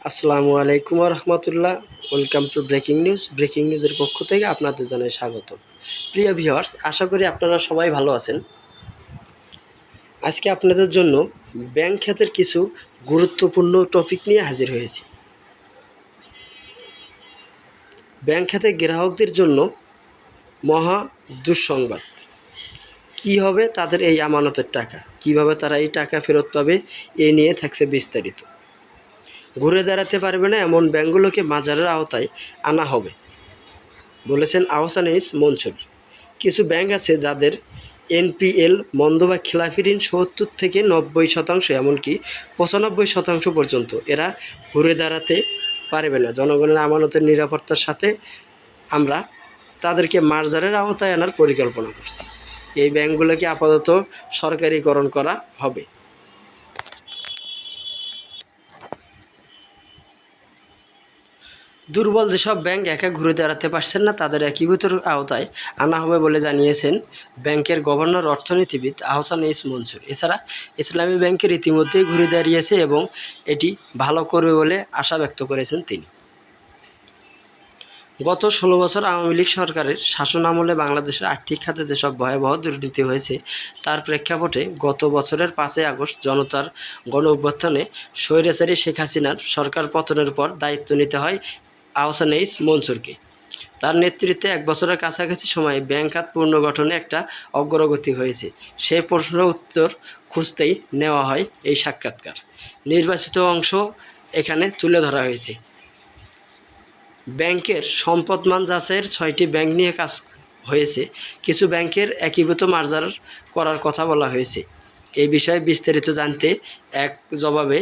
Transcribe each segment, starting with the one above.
আসসালামু আলাইকুম রহমতুল্লাহ। Welcome to breaking news. Breaking নিউজের পক্ষ থেকে আপনাদের জানাই স্বাগত। প্রিয় ভিউয়ার্স, আশা করি আপনারা সবাই ভালো আছেন। আজকে আপনাদের জন্য ব্যাংক খাতের কিছু গুরুত্বপূর্ণ টপিক নিয়ে হাজির হয়েছি। ব্যাংক খাতে গ্রাহকদের জন্য মহা দুঃসংবাদ। কী হবে তাদের এই আমানতের টাকা, কিভাবে তারা এই টাকা ফেরত পাবে, এ নিয়ে থাকছে বিস্তারিত। ঘুরে দাঁড়াতে পারবে না এমন ব্যাংকগুলোকে মাজারের আওতায় আনা হবে বলেছেন আহসান এইচ মনসুর। কিছু ব্যাংক আছে যাদের এনপিএল মন্দ বা খেলাফি ঋণ ৭০ থেকে ৯০%, এমনকি ৯৫% পর্যন্ত এরা ঘুরে দাঁড়াতে পারবে না। জনগণের আমানতের নিরাপত্তার সাথে আমরা তাদেরকে মার্জারের আওতায় আনার পরিকল্পনা করছি। এই ব্যাংকগুলোকে আপাতত সরকারিকরণ করা হবে। দুর্বল যেসব ব্যাংক একা ঘুরে দাঁড়াতে পারছেন না তাদের একীভূতর আওতায় আনা হবে বলে জানিয়েছেন ব্যাংকের গভর্নর অর্থনীতিবিদ আহসান এইচ মনসুর। এছাড়া ইসলামী ব্যাংকের ইতিমধ্যেই ঘুরে দাঁড়িয়েছে এবং এটি ভালো করবে বলে আশা ব্যক্ত করেছেন তিনি। গত ১৬ বছর আওয়ামী লীগ সরকারের শাসনামলে বাংলাদেশের আর্থিক খাতে যেসব ভয়াবহ দুর্নীতি হয়েছে তার প্রেক্ষাপটে গত বছরের ৫ই আগস্ট জনতার গণ-অভ্যুত্থানে স্বৈরাচারী শেখ হাসিনার সরকার পতনের পর দায়িত্ব নিতে হয় আহসান এইচ মনসুরকে। তার নেতৃত্বে ১ বছরের কাছাকাছি সময়ে ব্যাংক খাত পুনর্গঠনে একটা অগ্রগতি হয়েছে। সেই প্রশ্নের উত্তর খুঁজতেই নেওয়া হয় এই সাক্ষাৎকার। নির্বাচিত অংশ এখানে তুলে ধরা হয়েছে। ব্যাংকের সম্পদমান যাচাইয়ের ৬টি ব্যাংক নিয়ে কাজ হয়েছে। কিছু ব্যাংকের একীভূত মার্জার করার কথা বলা হয়েছে। এই বিষয়ে বিস্তারিত জানতে এক জবাবে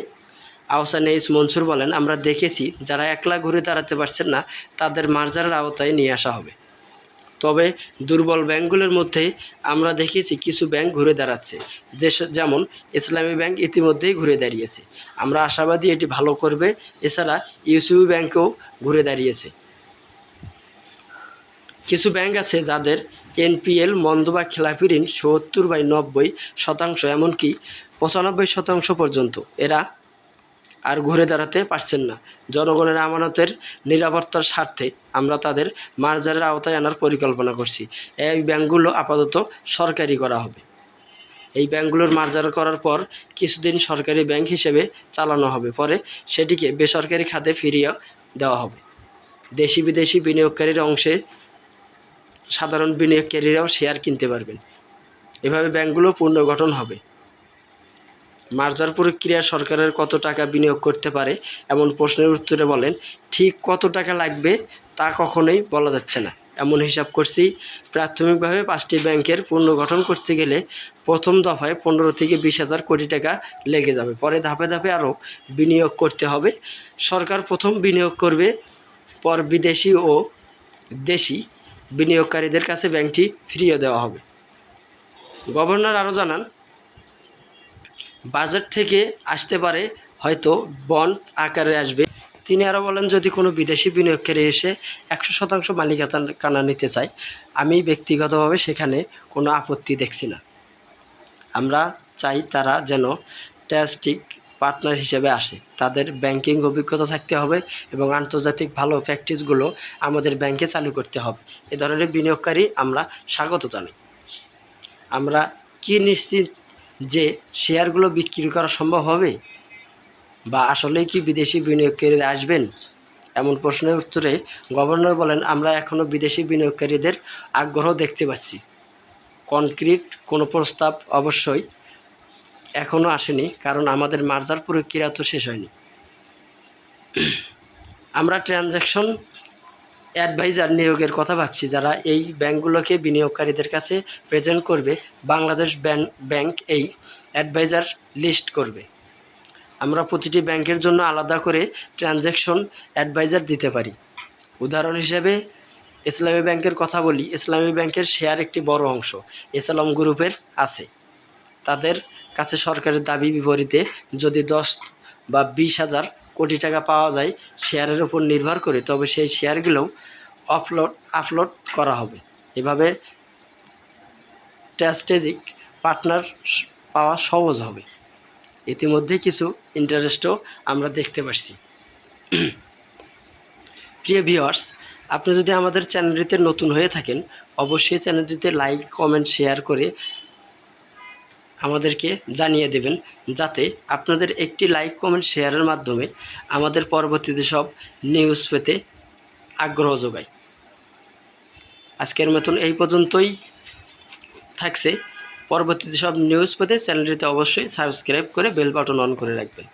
আহসান এইচ মনসুর বলেন, আমরা দেখেছি যারা একলা ঘুরে দাঁড়াতে পারছেন না তাদের মার্জারের আওতায় নিয়ে আসা হবে। তবে দুর্বল ব্যাংকগুলোর মধ্যে আমরা দেখেছি কিছু ব্যাংক ঘুরে দাঁড়াচ্ছে, যেমন ইসলামী ব্যাংক ইতিমধ্যেই ঘুরে দাঁড়িয়েছে। আমরা আশাবাদী এটি ভালো করবে। এছাড়া ইউসিবি ব্যাংকও ঘুরে দাঁড়িয়েছে। কিছু ব্যাংক আছে যাদের এনপিএল মন্দ বা খেলাফি ঋণ ৭০/৯০%, এমনকি ৯৫% পর্যন্ত এরা আর ঘুরে দাঁড়াতে পারছেন না। জনগণের আমানতের নিরাপত্তার স্বার্থে আমরা তাদের মার্জারের আওতায় আনার পরিকল্পনা করছি। এই ব্যাংকগুলো আপাতত সরকারি করা হবে। এই ব্যাংকগুলোর মার্জার করার পর কিছুদিন সরকারি ব্যাংক হিসেবে চালানো হবে, পরে সেটিকে বেসরকারি খাতে ফিরিয়ে দেওয়া হবে। দেশি বিদেশি বিনিয়োগকারীর অংশে সাধারণ বিনিয়োগকারীরাও শেয়ার কিনতে পারবেন। এভাবে ব্যাংকগুলো পুনর্গঠন হবে। মার্জার প্রক্রিয়ায় সরকারের কত টাকা বিনিয়োগ করতে পারে এমন প্রশ্নের উত্তরে বলেন, ঠিক কত টাকা লাগবে তা কখনোই বলা যাচ্ছে না। এমন হিসাব করছি, প্রাথমিকভাবে 5টি ব্যাংকের পুনর্গঠন করতে গেলে প্রথম দফায় 15 থেকে 20,000 কোটি টাকা লেগে যাবে। পরে ধাপে ধাপে আরও বিনিয়োগ করতে হবে। সরকার প্রথম বিনিয়োগ করবে, পর বিদেশি ও দেশি বিনিয়োগকারীদের কাছে ব্যাংকটি ফিরিয়ে দেওয়া হবে। গভর্নর আরও জানান, বাজেট থেকে আসতে পারে, হয়তো বন্ড আকারে আসবে। তিনি আরও বলেন, যদি কোনো বিদেশি বিনিয়োগকারী এসে 100% মালিকানা নিতে চায়, আমি ব্যক্তিগতভাবে সেখানে কোনো আপত্তি দেখছি না। আমরা চাই তারা যেন ট্রাস্টিক পার্টনার হিসেবে আসে। তাদের ব্যাংকিং অভিজ্ঞতা থাকতে হবে এবং আন্তর্জাতিক ভালো প্র্যাকটিসগুলো আমাদের ব্যাংকে চালু করতে হবে। এ ধরনের বিনিয়োগকারী আমরা স্বাগত জানাই। আমরা কি নিশ্চিত যে শেয়ারগুলো বিক্রি করা সম্ভব হবে, বা আসলেই কি বিদেশি বিনিয়োগকারীরা আসবেন? এমন প্রশ্নের উত্তরে গভর্নর বলেন, আমরা এখনও বিদেশি বিনিয়োগকারীদের আগ্রহ দেখতে পাচ্ছি। কনক্রিট কোনো প্রস্তাব অবশ্যই এখনও আসেনি, কারণ আমাদের মার্জার প্রক্রিয়া তো শেষ হয়নি। আমরা ট্রানজ্যাকশন অ্যাডভাইজার নিয়োগের কথা ভাবছি, যারা এই ব্যাংকগুলোকে বিনিয়োগকারীদের কাছে প্রেজেন্ট করবে। বাংলাদেশ ব্যাংক এই অ্যাডভাইজার লিস্ট করবে। আমরা প্রতিটি ব্যাংকের জন্য আলাদা করে ট্রানজ্যাকশন অ্যাডভাইজার দিতে পারি। উদাহরণ হিসেবে ইসলামী ব্যাংকের কথা বলি। ইসলামী ব্যাংকের শেয়ার একটি বড় অংশ এসএলএম গ্রুপের আছে। তাদের কাছে সরকারের দাবি বিপরীতে যদি 10 বা 20,000 কোটি টাকা পাওয়া যায় শেয়ারের উপর নির্ভর করে, তবে সেই শেয়ারগুলোও আপলোড করা হবে। এভাবে স্ট্র্যাটেজিক পার্টনার পাওয়া সহজ হবে। ইতিমধ্যে কিছু ইন্টারেস্টও আমরা দেখতে পাচ্ছি। প্রিয় ভিউয়ার্স, আপনি যদি আমাদের চ্যানেলটিতে নতুন হয়ে থাকেন অবশ্যই চ্যানেলটিতে লাইক কমেন্ট শেয়ার করে আমাদেরকে জানিয়ে দেবেন, যাতে আপনাদের একটি লাইক কমেন্ট শেয়ারের মাধ্যমে আমাদের পরবর্তীতে সব নিউজ পেতে আগ্রহ যোগায়। আজকের মতন এই পর্যন্তই থাকছে। পরবর্তীতে সব নিউজ পেতে চ্যানেলটিতে অবশ্যই সাবস্ক্রাইব করে বেল বাটন অন করে রাখবেন।